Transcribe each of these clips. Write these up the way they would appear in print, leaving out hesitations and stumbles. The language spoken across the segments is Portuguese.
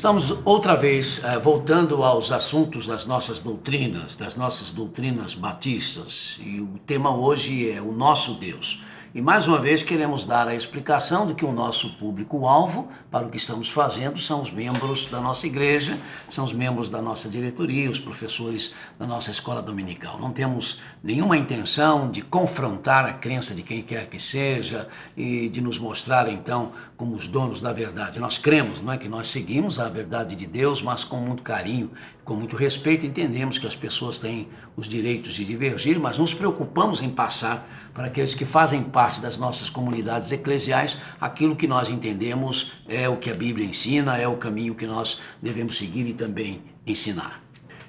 Estamos outra vez voltando aos assuntos das nossas doutrinas batistas, e o tema hoje é o nosso Deus. E mais uma vez queremos dar a explicação de que o nosso público-alvo para o que estamos fazendo são os membros da nossa igreja, são os membros da nossa diretoria, os professores da nossa escola dominical. Não temos nenhuma intenção de confrontar a crença de quem quer que seja e de nos mostrar então como os donos da verdade. Nós cremos, não é, que nós seguimos a verdade de Deus, mas com muito carinho, com muito respeito, entendemos que as pessoas têm os direitos de divergir, mas nos preocupamos em passar para aqueles que fazem parte das nossas comunidades eclesiais aquilo que nós entendemos é o que a Bíblia ensina, é o caminho que nós devemos seguir e também ensinar.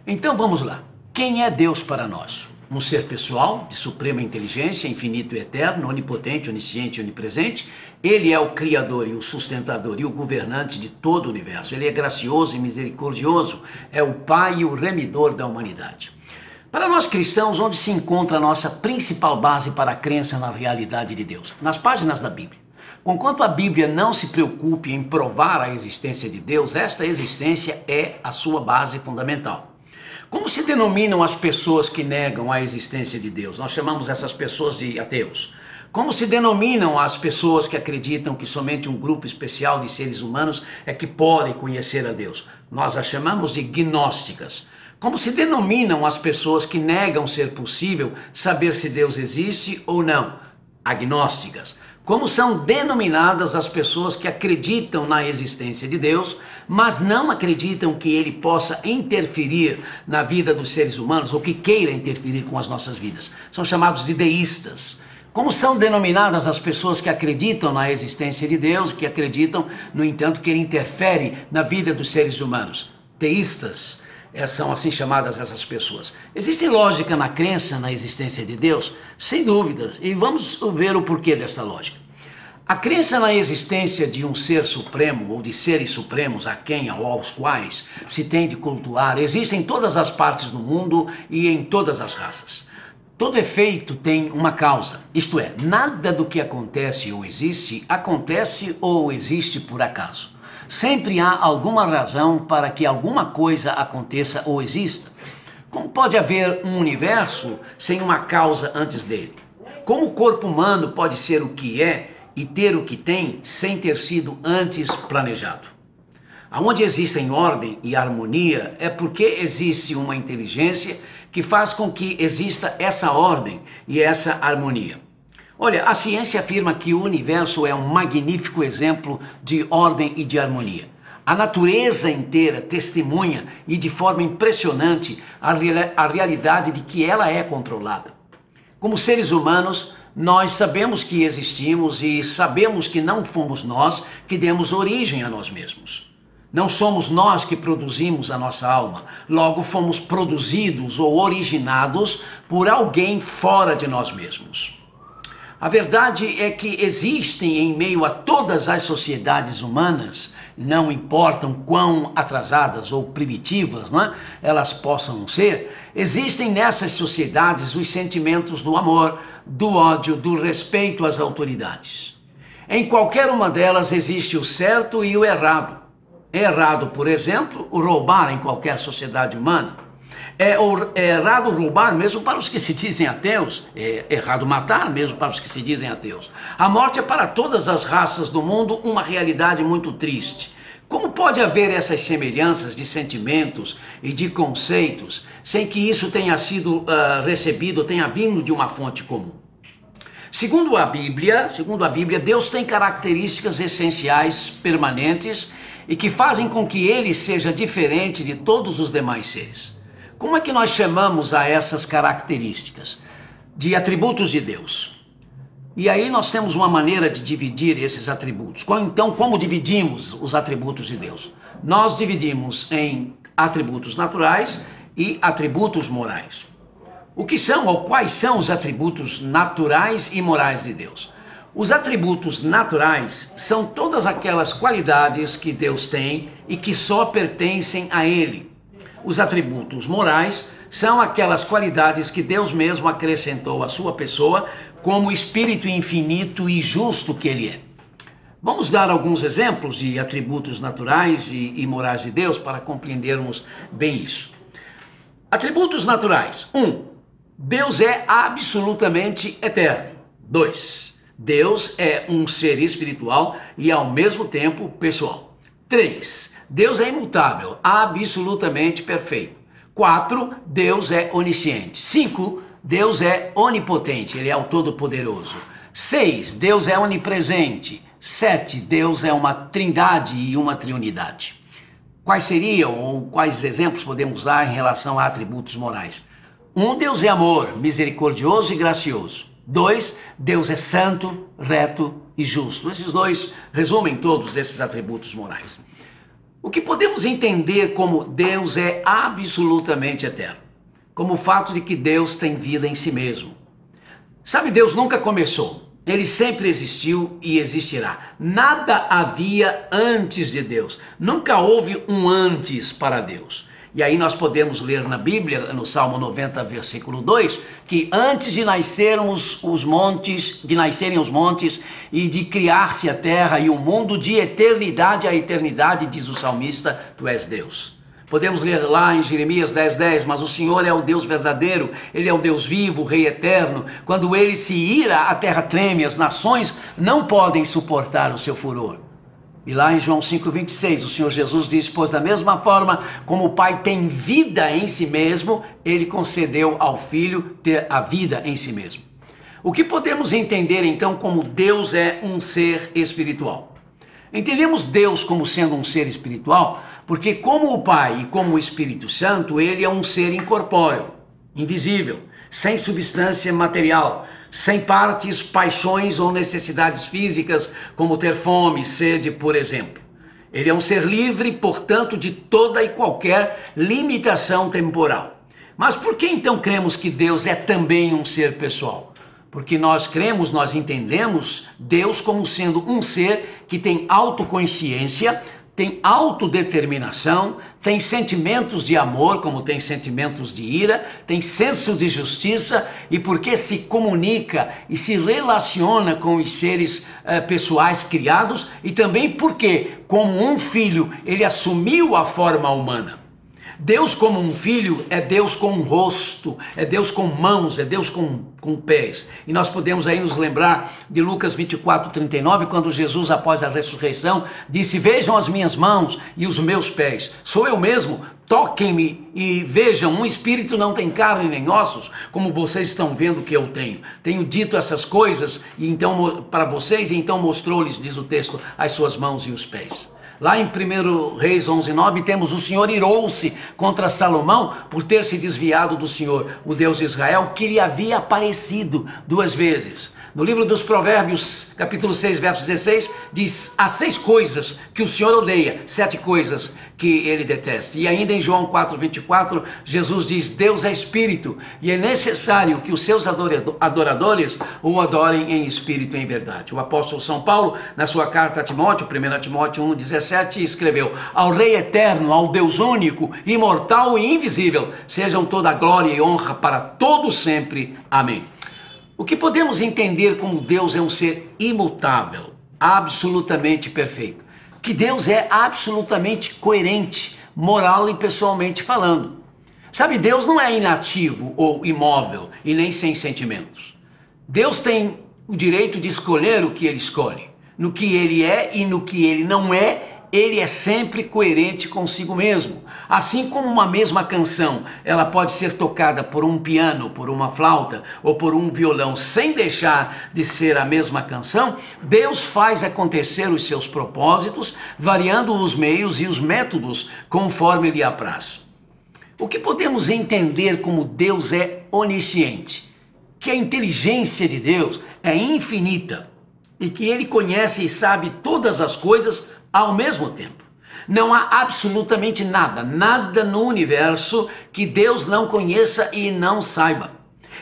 Então vamos lá. Quem é Deus para nós? Um ser pessoal, de suprema inteligência, infinito e eterno, onipotente, onisciente e onipresente. Ele é o Criador e o sustentador e o governante de todo o universo. Ele é gracioso e misericordioso, é o Pai e o remidor da humanidade. Para nós cristãos, onde se encontra a nossa principal base para a crença na realidade de Deus? Nas páginas da Bíblia. Conquanto a Bíblia não se preocupe em provar a existência de Deus, esta existência é a sua base fundamental. Como se denominam as pessoas que negam a existência de Deus? Nós chamamos essas pessoas de ateus. Como se denominam as pessoas que acreditam que somente um grupo especial de seres humanos é que pode conhecer a Deus? Nós as chamamos de gnósticas. Como se denominam as pessoas que negam ser possível saber se Deus existe ou não? Agnósticas. Como são denominadas as pessoas que acreditam na existência de Deus, mas não acreditam que Ele possa interferir na vida dos seres humanos ou que queira interferir com as nossas vidas? São chamados de deístas. Como são denominadas as pessoas que acreditam na existência de Deus, que acreditam, no entanto, que Ele interfere na vida dos seres humanos? Teístas. São assim chamadas essas pessoas. Existe lógica na crença na existência de Deus? Sem dúvidas. E vamos ver o porquê dessa lógica. A crença na existência de um ser supremo ou de seres supremos a quem ou aos quais se tem de cultuar existe em todas as partes do mundo e em todas as raças. Todo efeito tem uma causa, isto é, nada do que acontece ou existe por acaso. Sempre há alguma razão para que alguma coisa aconteça ou exista. Como pode haver um universo sem uma causa antes dele? Como o corpo humano pode ser o que é e ter o que tem sem ter sido antes planejado? Aonde existem ordem e harmonia é porque existe uma inteligência que faz com que exista essa ordem e essa harmonia. Olha, a ciência afirma que o universo é um magnífico exemplo de ordem e de harmonia. A natureza inteira testemunha e de forma impressionante a realidade de que ela é controlada. Como seres humanos, nós sabemos que existimos e sabemos que não fomos nós que demos origem a nós mesmos. Não somos nós que produzimos a nossa alma, logo fomos produzidos ou originados por alguém fora de nós mesmos. A verdade é que existem em meio a todas as sociedades humanas, não importam quão atrasadas ou primitivas, não é? Elas possam ser, existem nessas sociedades os sentimentos do amor, do ódio, do respeito às autoridades. Em qualquer uma delas existe o certo e o errado. É errado, por exemplo, o roubar em qualquer sociedade humana. É errado roubar mesmo para os que se dizem ateus, é errado matar mesmo para os que se dizem ateus. A morte é para todas as raças do mundo uma realidade muito triste. Como pode haver essas semelhanças de sentimentos e de conceitos sem que isso tenha sido recebido, tenha vindo de uma fonte comum? Segundo a Bíblia, Deus tem características essenciais permanentes e que fazem com que Ele seja diferente de todos os demais seres. Como é que nós chamamos a essas características? De atributos de Deus. E aí nós temos uma maneira de dividir esses atributos. Então, como dividimos os atributos de Deus? Nós dividimos em atributos naturais e atributos morais. O que são ou quais são os atributos naturais e morais de Deus? Os atributos naturais são todas aquelas qualidades que Deus tem e que só pertencem a Ele. Os atributos morais são aquelas qualidades que Deus mesmo acrescentou à sua pessoa como espírito infinito e justo que Ele é. Vamos dar alguns exemplos de atributos naturais e morais de Deus para compreendermos bem isso. Atributos naturais. 1. Deus é absolutamente eterno. 2. Deus é um ser espiritual e ao mesmo tempo pessoal. 3. Deus é imutável, absolutamente perfeito. 4. Deus é onisciente. 5. Deus é onipotente, ele é o todo-poderoso. 6. Deus é onipresente. 7. Deus é uma trindade e uma triunidade. Quais seriam ou quais exemplos podemos dar em relação a atributos morais? 1. Deus é amor, misericordioso e gracioso. 2. Deus é santo, reto e justo. Esses dois resumem todos esses atributos morais. O que podemos entender como Deus é absolutamente eterno? Como o fato de que Deus tem vida em si mesmo. Sabe, Deus nunca começou. Ele sempre existiu e existirá. Nada havia antes de Deus. Nunca houve um antes para Deus. E aí nós podemos ler na Bíblia, no Salmo 90, versículo 2, que antes de nascerem os montes e de criar-se a terra e o mundo, de eternidade a eternidade, diz o salmista, tu és Deus. Podemos ler lá em Jeremias 10:10, mas o Senhor é o Deus verdadeiro, Ele é o Deus vivo, o Rei eterno. Quando Ele se ira, a terra treme, as nações não podem suportar o seu furor. E lá em João 5:26, o Senhor Jesus diz, pois da mesma forma como o Pai tem vida em si mesmo, Ele concedeu ao Filho ter a vida em si mesmo. O que podemos entender então como Deus é um ser espiritual? Entendemos Deus como sendo um ser espiritual porque como o Pai e como o Espírito Santo, Ele é um ser incorpóreo, invisível, sem substância material, sem partes, paixões ou necessidades físicas, como ter fome, sede, por exemplo. Ele é um ser livre, portanto, de toda e qualquer limitação temporal. Mas por que então cremos que Deus é também um ser pessoal? Porque nós entendemos Deus como sendo um ser que tem autoconsciência, tem autodeterminação, tem sentimentos de amor, como tem sentimentos de ira, tem senso de justiça e porque se comunica e se relaciona com os seres pessoais criados e também porque, como um filho, ele assumiu a forma humana. Deus como um filho é Deus com um rosto, é Deus com mãos, é Deus com pés. E nós podemos aí nos lembrar de Lucas 24:39, quando Jesus, após a ressurreição, disse, vejam as minhas mãos e os meus pés, sou eu mesmo, toquem-me e vejam, um espírito não tem carne nem ossos, como vocês estão vendo que eu tenho. Tenho dito essas coisas e então para vocês, e então mostrou-lhes, diz o texto, as suas mãos e os pés. Lá em 1 Reis 11:9 temos o Senhor irou-se contra Salomão por ter se desviado do Senhor, o Deus de Israel, que lhe havia aparecido 2 vezes. No livro dos Provérbios, capítulo 6, verso 16, diz, há 6 coisas que o Senhor odeia, 7 coisas que ele detesta. E ainda em João 4:24, Jesus diz, Deus é espírito e é necessário que os seus adoradores o adorem em espírito e em verdade. O apóstolo São Paulo, na sua carta a Timóteo, 1 Timóteo 1:17, escreveu, ao Rei eterno, ao Deus único, imortal e invisível, sejam toda a glória e honra para todos sempre. Amém. O que podemos entender como Deus é um ser imutável, absolutamente perfeito? Que Deus é absolutamente coerente, moral e pessoalmente falando. Sabe, Deus não é inativo ou imóvel e nem sem sentimentos. Deus tem o direito de escolher o que Ele escolhe. No que Ele é e no que Ele não é, Ele é sempre coerente consigo mesmo. Assim como uma mesma canção, ela pode ser tocada por um piano, por uma flauta ou por um violão sem deixar de ser a mesma canção, Deus faz acontecer os seus propósitos, variando os meios e os métodos conforme lhe apraz. O que podemos entender como Deus é onisciente? Que a inteligência de Deus é infinita e que Ele conhece e sabe todas as coisas ao mesmo tempo. Não há absolutamente nada no universo que Deus não conheça e não saiba.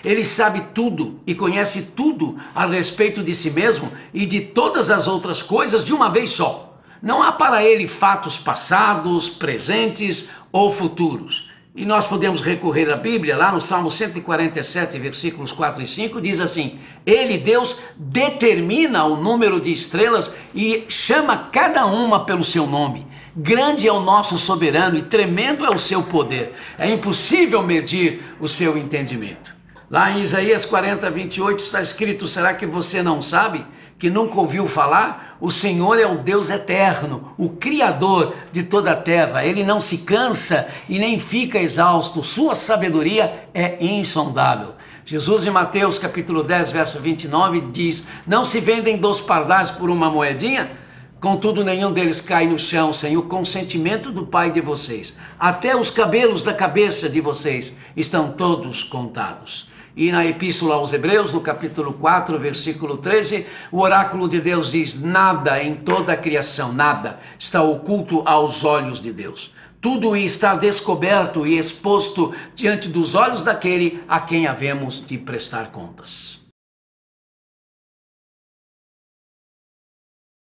Ele sabe tudo e conhece tudo a respeito de si mesmo e de todas as outras coisas de uma vez só. Não há para Ele fatos passados, presentes ou futuros. E nós podemos recorrer à Bíblia, lá no Salmo 147, versículos 4 e 5, diz assim: Ele, Deus, determina o número de estrelas e chama cada uma pelo seu nome. Grande é o nosso soberano e tremendo é o seu poder. É impossível medir o seu entendimento. Lá em Isaías 40, 28 está escrito: será que você não sabe? Que nunca ouviu falar? O Senhor é o Deus eterno, o Criador de toda a terra. Ele não se cansa e nem fica exausto. Sua sabedoria é insondável. Jesus em Mateus capítulo 10, verso 29 diz: não se vendem 2 pardais por uma moedinha? Contudo, nenhum deles cai no chão sem o consentimento do Pai de vocês. Até os cabelos da cabeça de vocês estão todos contados. E na Epístola aos Hebreus, no capítulo 4, versículo 13, o oráculo de Deus diz: nada em toda a criação, nada, está oculto aos olhos de Deus. Tudo está descoberto e exposto diante dos olhos daquele a quem havemos de prestar contas.